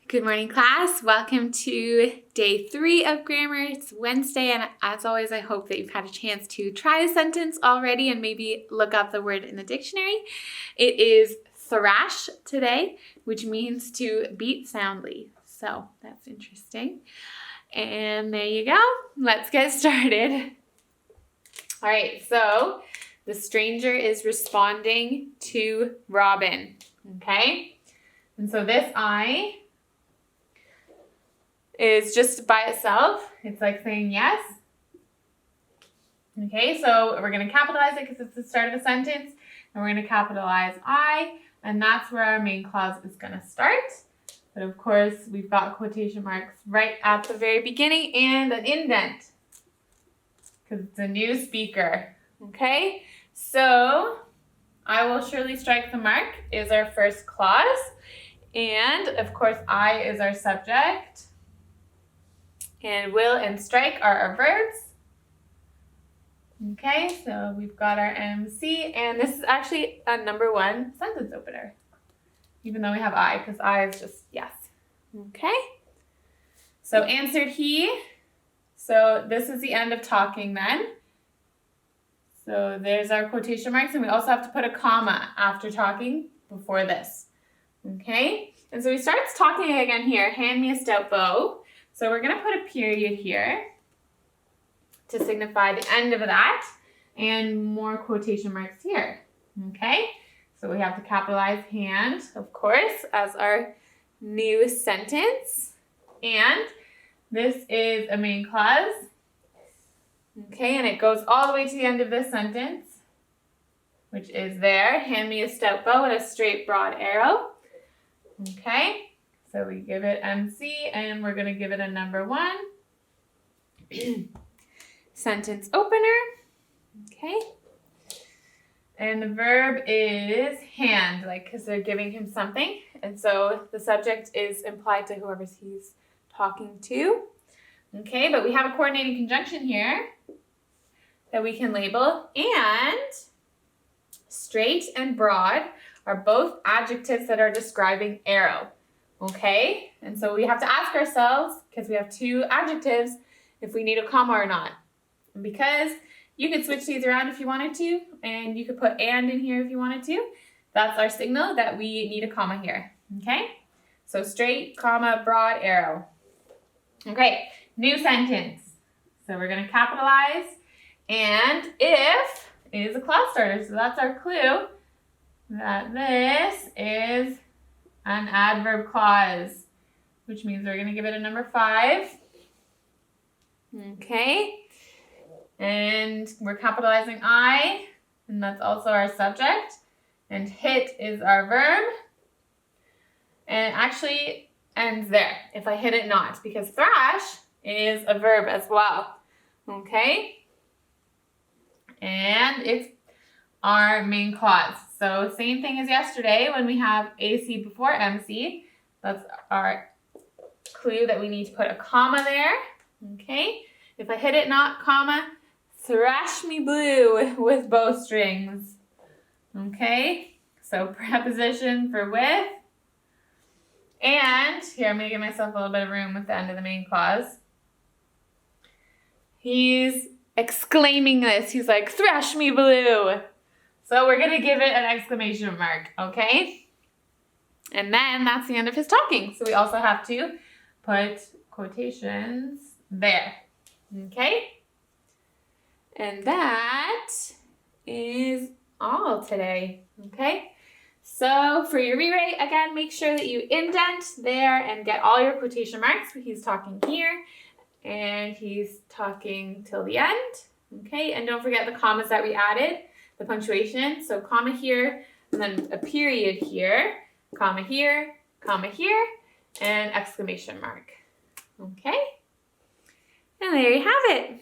Good morning, class. Welcome to day 3 of grammar. It's Wednesday, and as always, I hope that you've had a chance to try a sentence already and maybe look up the word in the dictionary. It is thrash today, which means to beat soundly. So that's interesting. And there you go. Let's get started. All right, so the stranger is responding to Robin, okay? And so this I is just by itself. It's like saying yes. Okay, so we're going to capitalize it because it's the start of a sentence. And we're going to capitalize I, and that's where our main clause is going to start. But of course, we've got quotation marks right at the very beginning and an indent because it's a new speaker. Okay, so I will surely strike the mark is our first clause. And of course, I is our subject. And will and strike are our verbs. Okay, so we've got our MC, and this is actually a number 1 sentence opener, even though we have I, because I is just yes. Okay, so answered he. So this is the end of talking then. So there's our quotation marks, and we also have to put a comma after talking before this. Okay, and so he starts talking again here, hand me a stout bow. So we're going to put a period here to signify the end of that and more quotation marks here. Okay, so we have to capitalize hand, of course, as our new sentence. And this is a main clause. Okay, and it goes all the way to the end of this sentence, which is there. Hand me a stout bow and a straight broad arrow. Okay. So we give it MC, and we're going to give it a number 1. Sentence opener. Okay. And the verb is hand, like because they're giving him something. And so the subject is implied to whoever he's talking to. Okay, but we have a coordinating conjunction here that we can label. And straight and broad are both adjectives that are describing arrow. Okay, and so we have to ask ourselves, because we have 2 adjectives, if we need a comma or not. And because you could switch these around if you wanted to, and you could put and in here if you wanted to, that's our signal that we need a comma here. Okay, so straight, comma, broad, arrow. Okay, new sentence. So we're going to capitalize, and if is a clause starter, so that's our clue that this is an adverb clause, which means we're going to give it a number 5. Okay. And we're capitalizing I, and that's also our subject. And hit is our verb. And it actually ends there, if I hit it not, because thrash is a verb as well. Okay. And it's our main clause. So same thing as yesterday when we have AC before MC. That's our clue that we need to put a comma there. Okay. If I hit it not, comma, thrash me blue with bowstrings. Okay. So preposition for with. And here I'm going to give myself a little bit of room with the end of the main clause. He's exclaiming this. He's like, thrash me blue. So we're going to give it an exclamation mark, okay? And then that's the end of his talking. So we also have to put quotations there, okay? And that is all today, okay? So for your rewrite, again, make sure that you indent there and get all your quotation marks. He's talking here, and he's talking till the end, okay? And don't forget the commas that we added. The punctuation, so comma here, and then a period here, comma here, and exclamation mark. Okay? And there you have it.